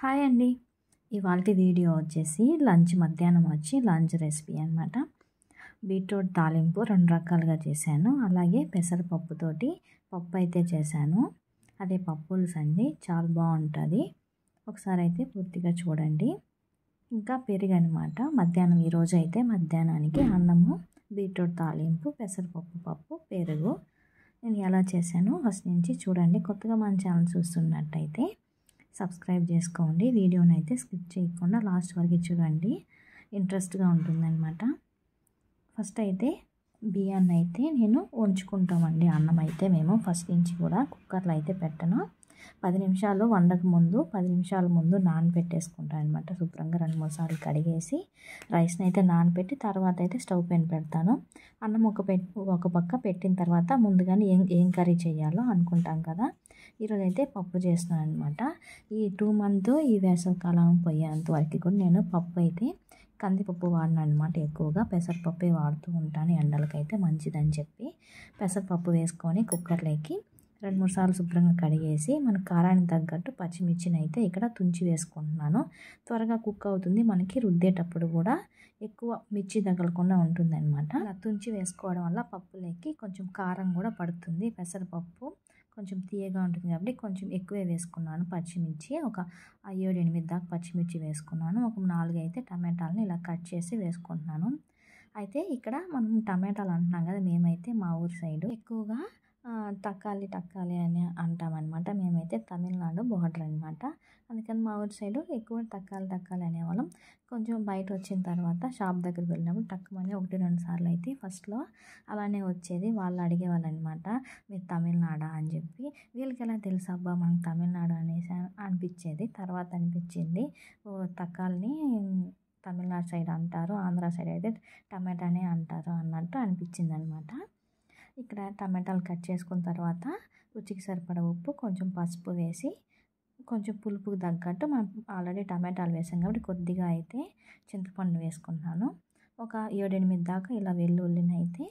Hi అండి. ఇవాల్టి video వచ్చేసి లంచ్ రెసిపీ అనమాట. బీట్రూట్ తాలింపు 2 రకాలుగా చేశాను. అలాగే పెసరపప్పుతోటి పప్పు అయితే చేశాను. అదే పప్పు పులుసు అండి. చాలా బాగుంటుంది. ఒకసారి అయితే పూర్తిగా చూడండి. ఇంకా పెరుగు అనమాట. ఈరోజు అయితే మధ్యాహ్నానికి అన్నము, బీట్రూట్ తాలింపు, పెసరపప్పు పప్పు, పెరుగు. నేను ఎలా చేశానో ఫస్ట్ నుంచి చూడండి. కొత్తగా మన ఛానల్ చూస్తున్నట్టయితే సబ్స్క్రైబ్ చేసుకోండి. వీడియోని అయితే స్కిప్ చేయకుండా లాస్ట్ వరకు చూడండి. ఇంట్రెస్ట్గా ఉంటుందన్నమాట. ఫస్ట్ అయితే బియ్యాన్ని అయితే నేను వంచుకుంటామండి. అన్నం అయితే మేము ఫస్ట్ నుంచి కూడా కుక్కర్లో అయితే పెట్టను. 10 నిమిషాలు వండక ముందు 10 నిమిషాల ముందు నానబెట్టేసుకుంటాను అనమాట. శుభ్రంగా 2-3 సార్లు కడిగేసి రైస్ని అయితే నానబెట్టి తర్వాత అయితే స్టవ్ పైన పెడతాను. అన్నం ఒక పక్క పెట్టిన తర్వాత ముందుగానే ఏం కర్రీ చేయాలో అనుకుంటాం కదా. ఈరోజు అయితే పప్పు చేస్తున్నాను అనమాట. ఈ 2 మంత్ ఈ వేసవికాలం పోయేంత వరకు కూడా నేను పప్పు అయితే కందిపప్పు వాడిన అనమాట. ఎక్కువగా పెసరపప్పే వాడుతూ ఉంటాను. ఎండలకైతే మంచిదని చెప్పి పెసరపప్పు వేసుకొని కుక్కర్లోకి 2-3 సార్లు శుభ్రంగా కడిగేసి మన కారానికి తగ్గట్టు పచ్చిమిర్చిని అయితే ఇక్కడ తుంచి వేసుకుంటున్నాను. త్వరగా కుక్ అవుతుంది. మనకి రుద్దేటప్పుడు కూడా ఎక్కువ మిర్చి తగలకుండా ఉంటుందన్నమాట. అలా తుంచి వేసుకోవడం వల్ల పప్పులోకి కొంచెం కారం కూడా పడుతుంది. పెసరపప్పు కొంచెం తీయగా ఉంటుంది కాబట్టి కొంచెం ఎక్కువే వేసుకున్నాను పచ్చిమిర్చి. ఒక 7-8 దాకా పచ్చిమిర్చి వేసుకున్నాను. ఒక 4 అయితే టమాటాలను ఇలా కట్ చేసి వేసుకుంటున్నాను. అయితే ఇక్కడ మనం టమాటాలు అంటున్నాం కదా, మేమైతే మా ఊరి సైడు ఎక్కువగా తక్కాలి అని అంటామన్నమాట. మేమైతే తమిళనాడు బోర్డర్ అనమాట. అందుకని మా ఊరి సైడు ఎక్కువ తక్కాలి అనేవాళ్ళం. కొంచెం బయట వచ్చిన తర్వాత షాప్ దగ్గరికి వెళ్ళినప్పుడు టక్కుమని 1-2 సార్లు అయితే ఫస్ట్లో అలానే వచ్చేది. వాళ్ళు అడిగేవాళ్ళు అనమాట, మీరు తమిళనాడా అని చెప్పి. వీళ్ళకి ఎలా తెలుసు అబ్బా మనకు తమిళనాడు అనేసి అనిపించేది. తర్వాత అనిపించింది తక్కాలని తమిళనాడు సైడ్ అంటారు, ఆంధ్ర సైడ్ అయితే టమాటానే అంటారు అన్నట్టు అనిపించింది అనమాట. ఇక్కడ టమాటాలు కట్ చేసుకున్న తర్వాత రుచికి సరిపడా ఉప్పు, కొంచెం పసుపు వేసి కొంచెం పులుపుకి తగ్గట్టు మనం ఆల్రెడీ టమాటాలు వేసాం కాబట్టి కొద్దిగా అయితే చింతపండు వేసుకుంటున్నాను. ఒక 7-8 దాకా ఇలా వెల్లుల్లిని అయితే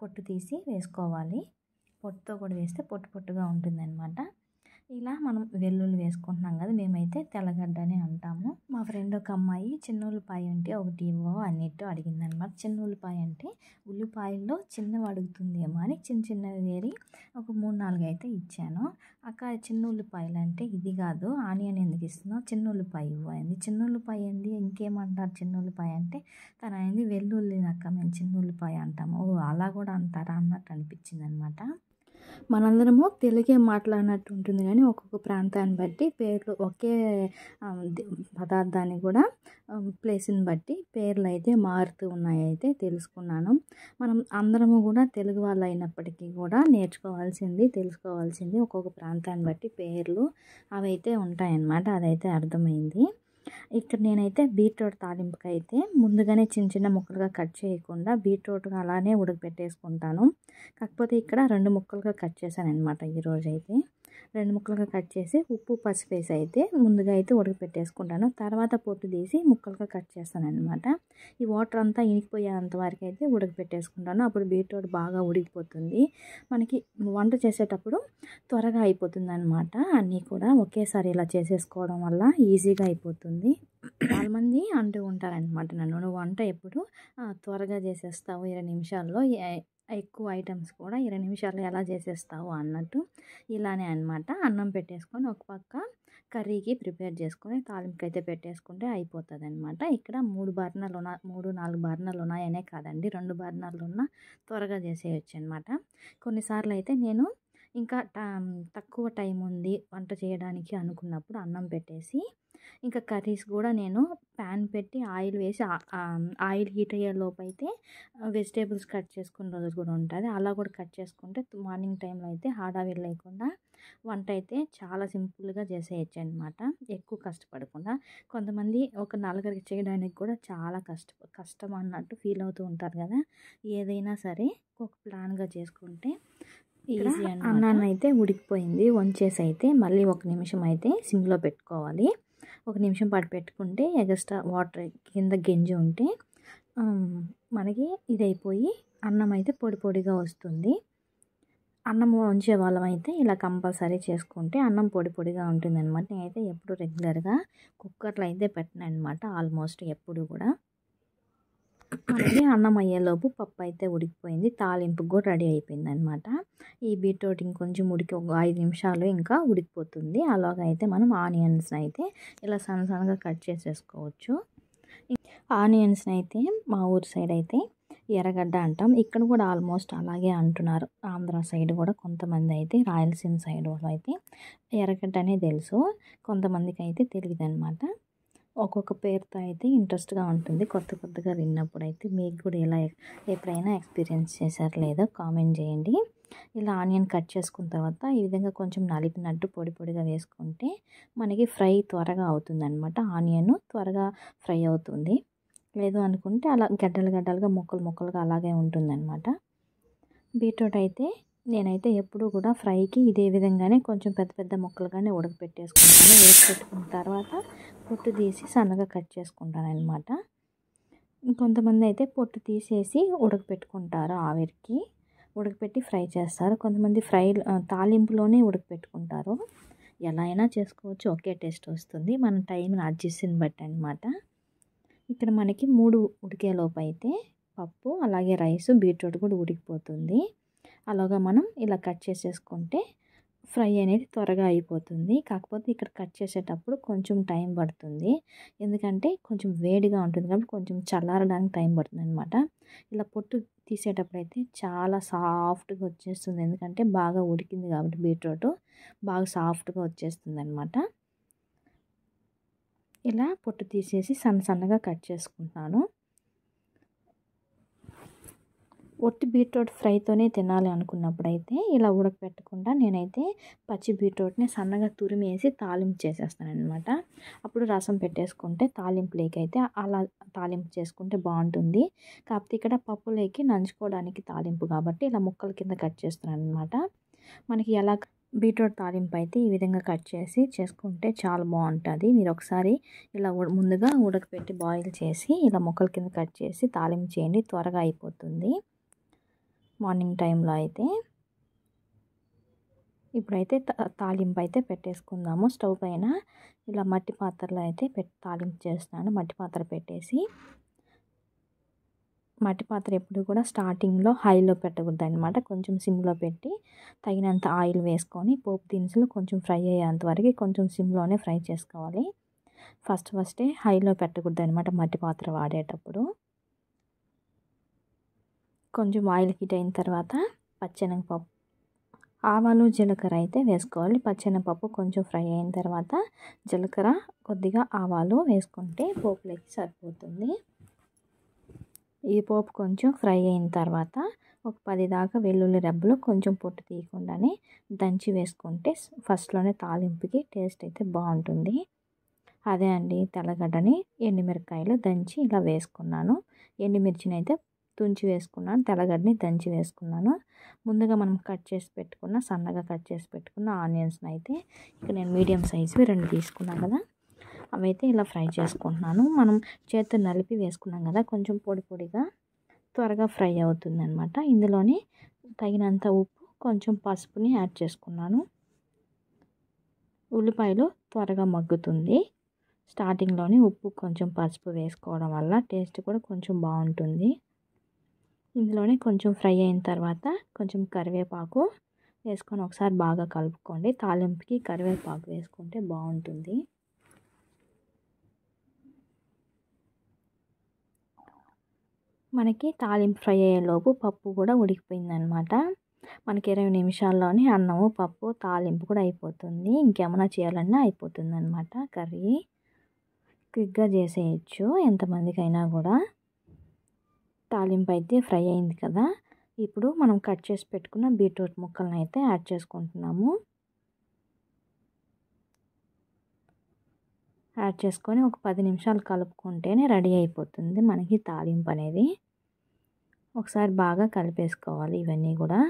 పొట్టు తీసి వేసుకోవాలి. పొట్టుతో కూడా వేస్తే పొట్టుగా ఉంటుందన్నమాట. ఇలా మనం వెల్లుల్లి వేసుకుంటున్నాం కదా, మేమైతే తెల్లగడ్డ అని అంటాము. మా ఫ్రెండ్ ఒక అమ్మాయి చిన్న ఉల్లిపాయ ఉంటే ఒకటి ఇవ్వ అన్నిట్టు అడిగిందనమాట. చిన్న ఉల్లిపాయ అంటే ఉల్లిపాయల్లో చిన్నవి అడుగుతుందేమో అని చిన్నవి వేరి ఒక 3-4 అయితే ఇచ్చాను. అక్క చిన్న ఉల్లిపాయలు అంటే ఇది కాదు, ఆనియన్ ఎందుకు ఇస్తున్నావు, చిన్న ఉల్లిపాయ ఇవ్వు అయింది. చిన్న ఉల్లిపాయ ఏంది, ఇంకేమంటారు చిన్న ఉల్లిపాయ అంటే తను అయింది వెల్లుల్లి అక్క మేము చిన్న ఉల్లిపాయ అంటాము. ఓ అలా కూడా అంటారా అన్నట్టు అనిపించింది అనమాట. మనందరము తెలుగే మాట్లాడినట్టు ఉంటుంది కానీ ఒక్కొక్క ప్రాంతాన్ని బట్టి పేర్లు ఒకే పదార్థాన్ని కూడా ప్లేస్ని బట్టి పేర్లు అయితే మారుతూ ఉన్నాయి అయితే తెలుసుకున్నాను. మనం అందరము కూడా తెలుగు వాళ్ళు అయినప్పటికీ కూడా తెలుసుకోవాల్సింది ఒక్కొక్క ప్రాంతాన్ని బట్టి పేర్లు అవి అయితే ఉంటాయన్నమాట. అదైతే అర్థమైంది. ఇక్కడ నేనైతే బీట్రూట్ తాలింపుకి అయితే ముందుగానే చిన్న ముక్కలుగా కట్ చేయకుండా బీట్రూట్ అలానే ఉడకపెట్టేసుకుంటాను. కాకపోతే ఇక్కడ 2 ముక్కలుగా కట్ చేశాను అనమాట. ఈరోజు అయితే 2 ముక్కలుగా కట్ చేసి ఉప్పు పసుపు వేసి అయితే ముందుగా అయితే ఉడకపెట్టేసుకుంటాను. తర్వాత పొట్టు తీసి ముక్కలుగా కట్ చేస్తాను అనమాట. ఈ వాటర్ అంతా ఇనికిపోయేంత వరకు అయితే ఉడకపెట్టేసుకుంటాను. అప్పుడు బీట్రూట్ బాగా ఉడికిపోతుంది. మనకి వంట చేసేటప్పుడు త్వరగా అయిపోతుంది అనమాట. అన్నీ కూడా ఒకేసారి ఇలా చేసేసుకోవడం వల్ల ఈజీగా అయిపోతుంది. చాలామంది అంటూ ఉంటారనమాట నన్ను, నువ్వు వంట ఎప్పుడు త్వరగా చేసేస్తావు 20 నిమిషాల్లో, ఎక్కువ ఐటమ్స్ కూడా 20 నిమిషాల్లో ఎలా చేసేస్తావు అన్నట్టు. ఇలానే అనమాట. అన్నం పెట్టేసుకొని ఒక పక్క కర్రీకి ప్రిపేర్ చేసుకొని తాలింపుకి అయితే పెట్టేసుకుంటే అయిపోతుంది అనమాట. ఇక్కడ 3-4 బర్నర్లు ఉన్నాయనే కాదండి, 2 బర్నర్లు ఉన్నా త్వరగా చేసేయచ్చు అనమాట. కొన్నిసార్లు అయితే నేను ఇంకా తక్కువ టైం ఉంది వంట చేయడానికి అనుకున్నప్పుడు అన్నం పెట్టేసి ఇంకా కర్రీస్ కూడా నేను ప్యాన్ పెట్టి ఆయిల్ వేసి ఆయిల్ హీట్ అయ్యే లోపు అయితే వెజిటేబుల్స్ కట్ చేసుకునే రోజు కూడా ఉంటుంది. అలా కూడా కట్ చేసుకుంటే మార్నింగ్ టైంలో అయితే హడావిడి లేకుండా వంట అయితే చాలా సింపుల్గా చేసేయచ్చు అనమాట, ఎక్కువ కష్టపడకుండా. కొంతమంది ఒక 4 చేయడానికి కూడా చాలా కష్టం అన్నట్టు ఫీల్ అవుతూ ఉంటారు కదా. ఏదైనా సరే ఒక ప్లాన్గా చేసుకుంటే ఈజీ అన్నమాట. అన్నాన్ని అయితే ఉడికిపోయింది, వంచేసి అయితే మళ్ళీ 1 నిమిషం అయితే సిమ్లో పెట్టుకోవాలి. 1 నిమిషం పాటు పెట్టుకుంటే ఎగస్ట్రా వాటర్ కింద గెంజి ఉంటే మనకి ఇదైపోయి అన్నం అయితే పొడిగా వస్తుంది. అన్నం వంచే వాళ్ళమైతే ఇలా కంపల్సరీ చేసుకుంటే అన్నం పొడి పొడిగా ఉంటుందన్నమాట. నేనైతే ఎప్పుడు రెగ్యులర్గా కుక్కర్లో అయితే పెట్టనన్నమాట, ఆల్మోస్ట్ ఎప్పుడు కూడా. మనకి అన్నం అయ్యేలోపు పప్పు అయితే ఉడికిపోయింది, తాలింపు కూడా రెడీ అయిపోయింది అనమాట. ఈ బీట్రూట్ ఇంకొంచెం ఉడికి ఒక 5 నిమిషాలు ఇంకా ఉడికిపోతుంది. అలాగ అయితే మనం ఆనియన్స్ అయితే ఇలా సన్నగా కట్ చేసేసుకోవచ్చు. ఆనియన్స్ని అయితే మా ఊరి సైడ్ అయితే ఎర్రగడ్డ అంటాం, ఇక్కడ కూడా ఆల్మోస్ట్ అలాగే అంటున్నారు. ఆంధ్ర సైడ్ కూడా కొంతమంది అయితే, రాయలసీమ సైడ్ వాళ్ళు అయితే ఎర్రగడ్డ అనే తెలుసు, కొంతమందికి అయితే తెలియదు అనమాట. ఒక్కొక్క పేరుతో అయితే ఇంట్రెస్ట్గా ఉంటుంది కొత్తగా విన్నప్పుడు. అయితే మీకు కూడా ఇలా ఎప్పుడైనా ఎక్స్పీరియన్స్ చేశారు లేదో కామెంట్ చేయండి. ఇలా ఆనియన్ కట్ చేసుకున్న తర్వాత ఈ విధంగా కొంచెం నలిపినట్టు పొడి పొడిగా వేసుకుంటే మనకి ఫ్రై త్వరగా అవుతుంది అనమాట. ఆనియన్ త్వరగా ఫ్రై అవుతుంది. లేదు అనుకుంటే అలా గడ్డలుగా ముక్కలుగా అలాగే ఉంటుందన్నమాట. బీట్రూట్ అయితే నేనైతే ఎప్పుడు కూడా ఫ్రైకి ఇదే విధంగానే కొంచెం పెద్ద ముక్కలుగానే ఉడకపెట్టేసుకుంటాను. ఉడకపెట్టుకున్న తర్వాత పొట్టు తీసి సన్నగా కట్ చేసుకుంటాను అనమాట. ఇంకొంతమంది అయితే పొట్టు తీసేసి ఉడకపెట్టుకుంటారు, ఆవిరికి ఉడకపెట్టి ఫ్రై చేస్తారు. కొంతమంది తాలింపులోనే ఉడకపెట్టుకుంటారు. ఎలా అయినా చేసుకోవచ్చు, ఒకే టేస్ట్ వస్తుంది, మన టైంని అడ్జస్ట్ని బట్టి అనమాట. ఇక్కడ మనకి 3 ఉడికేలోపు అయితే పప్పు అలాగే రైస్ బీట్రూట్ కూడా ఉడికిపోతుంది. అలాగా మనం ఇలా కట్ చేసేసుకుంటే ఫ్రై అనేది త్వరగా అయిపోతుంది. కాకపోతే ఇక్కడ కట్ చేసేటప్పుడు కొంచెం టైం పడుతుంది, ఎందుకంటే కొంచెం వేడిగా ఉంటుంది కాబట్టి కొంచెం చల్లారడానికి టైం పడుతుంది అనమాట. ఇలా పొట్టు తీసేటప్పుడు అయితే చాలా సాఫ్ట్గా వచ్చేస్తుంది, ఎందుకంటే బాగా ఉడికింది కాబట్టి బీట్రూట్ బాగా సాఫ్ట్గా వచ్చేస్తుంది అనమాట. ఇలా పొట్టు తీసేసి సన్నగా కట్ చేసుకుంటాను. ఒట్టి బీట్రూట్ ఫ్రైతోనే తినాలి అనుకున్నప్పుడు అయితే ఇలా ఉడకపెట్టకుండా నేనైతే పచ్చి బీట్రూట్ని సన్నగా తురిమేసి తాలింపు చేసేస్తాను అనమాట. అప్పుడు రసం పెట్టేసుకుంటే తాలింపులోకి అయితే అలా తాలింపు చేసుకుంటే బాగుంటుంది. కాకపోతే ఇక్కడ పప్పులోకి నంచుకోవడానికి తాలింపు కాబట్టి ఇలా ముక్కల కింద కట్ చేస్తున్నాను అనమాట. మనకి ఎలా బీట్రూట్ తాలింపు అయితే ఈ విధంగా కట్ చేసి చేసుకుంటే చాలా బాగుంటుంది. మీరు ఒకసారి ఇలా ముందుగా ఉడకపెట్టి బాయిల్ చేసి ఇలా ముక్కల కింద కట్ చేసి తాలింపు చేయండి, త్వరగా అయిపోతుంది మార్నింగ్ టైంలో అయితే. ఇప్పుడైతే తాలింపు అయితే పెట్టేసుకుందాము. స్టవ్ పైన ఇలా మట్టి పాత్రలో అయితే తాలింపు చేస్తున్నాను. మట్టి పాత్ర పెట్టేసి, మట్టి పాత్ర ఎప్పుడు కూడా స్టార్టింగ్లో హైలో పెట్టకూడదు అనమాట, కొంచెం సిమ్లో పెట్టి తగినంత ఆయిల్ వేసుకొని పోపు దినుసులు కొంచెం ఫ్రై అయ్యేంత వరకు కొంచెం సిమ్లోనే ఫ్రై చేసుకోవాలి. ఫస్టే హైలో పెట్టకూడదు అనమాట మట్టి పాత్ర వాడేటప్పుడు. కొంచెం ఆయిల్ హీట్ అయిన తర్వాత పచ్చెనగపప్పు, ఆవాలు జీలకర్ర అయితే వేసుకోవాలి. పచ్చెనగపప్పు కొంచెం ఫ్రై అయిన తర్వాత జీలకర్ర కొద్దిగా ఆవాలు వేసుకుంటే పోపులోకి సరిపోతుంది. ఈ పోపు కొంచెం ఫ్రై అయిన తర్వాత ఒక 10 దాకా వెల్లుల్లి రెబ్బలు కొంచెం పొట్టు తీయకుండానే దంచి వేసుకుంటే ఫస్ట్లోనే తాలింపుకి టేస్ట్ అయితే బాగుంటుంది. అదే అండి, తెల్లగడ్డని ఎండుమిరకాయలు దంచి ఇలా వేసుకున్నాను. ఎండుమిర్చిని అయితే తుంచి వేసుకున్నాను, తెల్లగడ్డని దంచి వేసుకున్నాను. ముందుగా మనం సన్నగా కట్ చేసి పెట్టుకున్న ఆనియన్స్ని అయితే ఇక్కడ నేను మీడియం సైజువి 2 తీసుకున్నాను కదా, అవైతే ఇలా ఫ్రై చేసుకుంటున్నాను. మనం చేతితో నలిపి వేసుకున్నాం కదా, కొంచెం పొడిగా త్వరగా ఫ్రై అవుతుంది అనమాట. ఇందులోనే తగినంత ఉప్పు, కొంచెం పసుపుని యాడ్ చేసుకున్నాను. ఉల్లిపాయలు త్వరగా మగ్గుతుంది. స్టార్టింగ్లోనే ఉప్పు కొంచెం పసుపు వేసుకోవడం వల్ల టేస్ట్ కూడా కొంచెం బాగుంటుంది. ఇందులోనే కొంచెం ఫ్రై అయిన తర్వాత కొంచెం కరివేపాకు వేసుకొని ఒకసారి బాగా కలుపుకోండి. తాలింపుకి కరివేపాకు వేసుకుంటే బాగుంటుంది. మనకి తాలింపు ఫ్రై అయ్యేలోపు పప్పు కూడా ఉడికిపోయిందనమాట. మనకి 20 నిమిషాల్లోనే అన్నము, పప్పు, తాలింపు కూడా అయిపోతుంది. ఇంకేమైనా చేయాలన్నా అయిపోతుంది అనమాట. కర్రీ క్విక్గా చేసేయచ్చు ఎంతమందికైనా కూడా. తాలింపు అయితే ఫ్రై అయింది కదా, ఇప్పుడు మనం కట్ చేసి పెట్టుకున్న బీట్రూట్ ముక్కలను అయితే యాడ్ చేసుకుంటున్నాము. యాడ్ చేసుకొని ఒక 10 నిమిషాలు కలుపుకుంటేనే రెడీ అయిపోతుంది మనకి తాలింపు అనేది. ఒకసారి బాగా కలిపేసుకోవాలి ఇవన్నీ కూడా.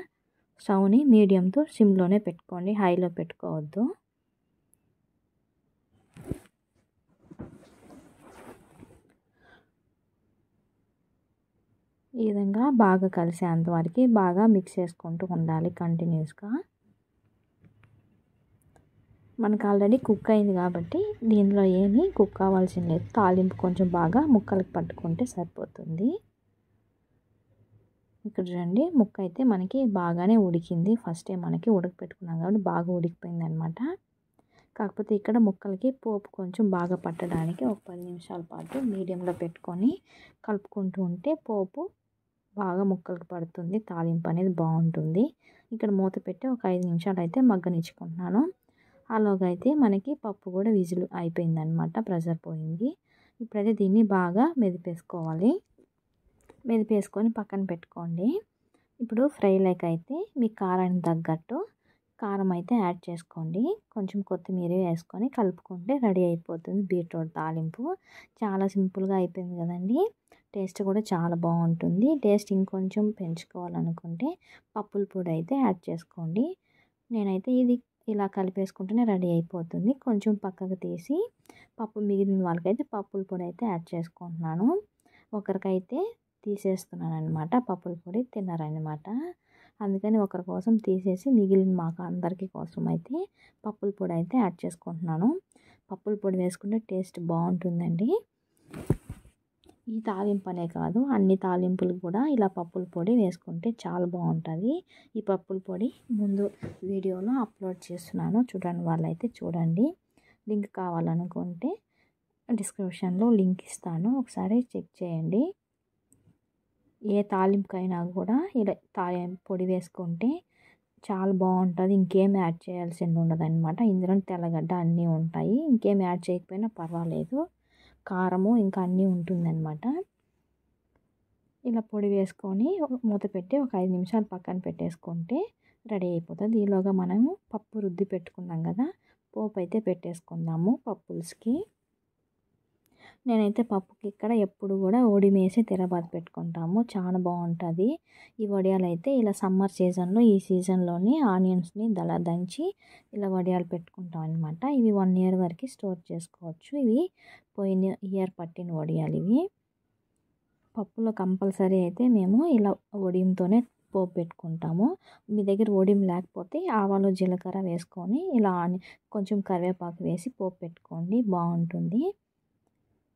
స్టవ్ని మీడియంతో సిమ్లోనే పెట్టుకోండి, హైలో పెట్టుకోవద్దు. ఈ విధంగా బాగా కలిసేంత వరకు బాగా మిక్స్ చేసుకుంటూ ఉండాలి కంటిన్యూస్గా. మనకు ఆల్రెడీ కుక్ అయింది కాబట్టి దీనిలో ఏమీ కుక్ అవ్వాల్సిన లేదు. తాలింపు కొంచెం బాగా ముక్కలకు పట్టుకుంటే సరిపోతుంది. ఇక్కడ చూడండి, ముక్క అయితే మనకి బాగానే ఉడికింది. ఫస్టే మనకి ఉడకపెట్టుకున్నాం కాబట్టి బాగా ఉడికిపోయింది అనమాట. కాకపోతే ఇక్కడ ముక్కలకి పోపు కొంచెం బాగా పట్టడానికి ఒక 10 నిమిషాల పాటు మీడియంలో పెట్టుకొని కలుపుకుంటూ ఉంటే పోపు బాగా ముక్కలకు పడుతుంది. తాలింపు అనేది బాగుంటుంది. ఇక్కడ మూత పెట్టి ఒక 5 నిమిషాలు అయితే మగ్గనిచ్చుకుంటున్నాను. అలాగైతే మనకి పప్పు కూడా విజిల్ అయిపోయిందనమాట, ప్రెషర్ పోయింది. ఇప్పుడైతే దీన్ని బాగా మెదిపేసుకోవాలి. మెదిపేసుకొని పక్కన పెట్టుకోండి. ఇప్పుడు ఫ్రైలోకి అయితే మీ కారానికి తగ్గట్టు కారం అయితే యాడ్ చేసుకోండి. కొంచెం కొత్తిమీర వేసుకొని కలుపుకుంటే రెడీ అయిపోతుంది బీట్రూట్ తాలింపు. చాలా సింపుల్గా అయిపోయింది కదండి. టేస్ట్ కూడా చాలా బాగుంటుంది. టేస్ట్ ఇంకొంచెం పెంచుకోవాలనుకుంటే పప్పుల పొడి అయితే యాడ్ చేసుకోండి. నేనైతే ఇది ఇలా కలిపేసుకుంటేనే రెడీ అయిపోతుంది. కొంచెం పక్కకు తీసి పప్పు మిగిలిన వాళ్ళకైతే పప్పుల పొడి అయితే యాడ్ చేసుకుంటున్నాను. ఒకరికైతే తీసేస్తున్నాను అనమాట, పప్పుల పొడి తిన్నారనమాట. అందుకని ఒకరి కోసం తీసేసి మిగిలిన మాకు అందరికీ కోసం అయితే పప్పుల పొడి అయితే యాడ్ చేసుకుంటున్నాను. పప్పుల పొడి వేసుకుంటే టేస్ట్ బాగుంటుందండి. ఈ తాలింపు అనే కాదు, అన్ని తాలింపులు కూడా ఇలా పప్పుల పొడి వేసుకుంటే చాలా బాగుంటుంది. ఈ పప్పుల పొడి ముందు వీడియోలో అప్లోడ్ చేస్తున్నాను, చూడండి వాళ్ళైతే చూడండి. లింక్ కావాలనుకుంటే డిస్క్రిప్షన్లో లింక్ ఇస్తాను, ఒకసారి చెక్ చేయండి. ఏ తాలింపుకైనా కూడా ఇలా తాలింపు పొడి వేసుకుంటే చాలా బాగుంటుంది. ఇంకేం యాడ్ చేయాల్సింది ఉండదన్నమాట. ఇందులో తెల్లగడ్డ అన్నీ ఉంటాయి. ఇంకేం యాడ్ చేయకపోయినా పర్వాలేదు. కారము ఇంకా అన్నీ ఉంటుందన్నమాట. ఇలా పొడి వేసుకొని మూత పెట్టి ఒక 5 నిమిషాలు పక్కన పెట్టేసుకుంటే రెడీ అయిపోతుంది. ఈలోగా మనము పప్పు రుద్ది పెట్టుకున్నాం కదా, పోపు అయితే పెట్టేసుకుందాము పప్పుల్స్కి. నేనైతే పప్పుకి ఇక్కడ ఎప్పుడు కూడా ఒడిమేసి తిరగబాత పెట్టుకుంటాము, చాలా బాగుంటుంది. ఈ వడియాలు అయితే ఇలా సమ్మర్ సీజన్లో, ఈ సీజన్లోనే ఆనియన్స్ని దంచి ఇలా వడియాలు పెట్టుకుంటాం అనమాట. ఇవి 1 ఇయర్ వరకు స్టోర్ చేసుకోవచ్చు. ఇవి పోయిన ఇయర్ పట్టిన వడియాలు ఇవి. పప్పులో కంపల్సరీ అయితే మేము ఇలా ఒడియంతోనే పోపు పెట్టుకుంటాము. మీ దగ్గర ఒడియం లేకపోతే ఆవాలు జీలకర్ర వేసుకొని ఇలా కొంచెం కరివేపాకు వేసి పోపు పెట్టుకోండి, బాగుంటుంది.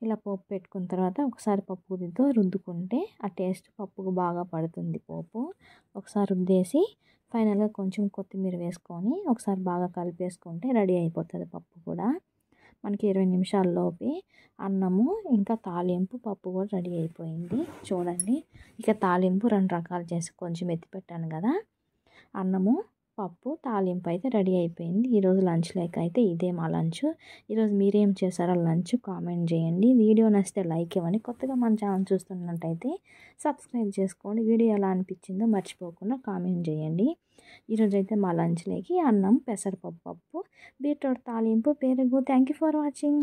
ఇలా పోపు పెట్టుకున్న తర్వాత ఒకసారి పప్పు గుత్తితో రుద్దుకుంటే ఆ టేస్ట్ పప్పుకు బాగా పడుతుంది. పోపు ఒకసారి రుద్దేసి ఫైనల్గా కొంచెం కొత్తిమీర వేసుకొని ఒకసారి బాగా కలిపేసుకుంటే రెడీ అయిపోతుంది పప్పు కూడా. మనకి 20 నిమిషాల్లోపే అన్నము ఇంకా తాలింపు పప్పు కూడా రెడీ అయిపోయింది. చూడండి, ఇక తాలింపు 2 రకాలు చేసి కొంచెం ఎత్తి పెట్టాను కదా, అన్నము పప్పు తాలింపు అయితే రెడీ అయిపోయింది. ఈరోజు లంచ్ లేక అయితే ఇదే మా లంచ్. ఈరోజు మీరేం చేశారో లంచ్ కామెంట్ చేయండి. వీడియో నచ్చితే లైక్ ఇవ్వండి. కొత్తగా మన ఛానల్ చూస్తున్నట్టయితే సబ్స్క్రైబ్ చేసుకోండి. వీడియో ఎలా అనిపించిందో మర్చిపోకుండా కామెంట్ చేయండి. ఈరోజు అయితే మా లంచ్లోకి అన్నం, పెసరపప్పు, బీట్రూట్ తాలింపు, పెరుగు. Thank you for watching.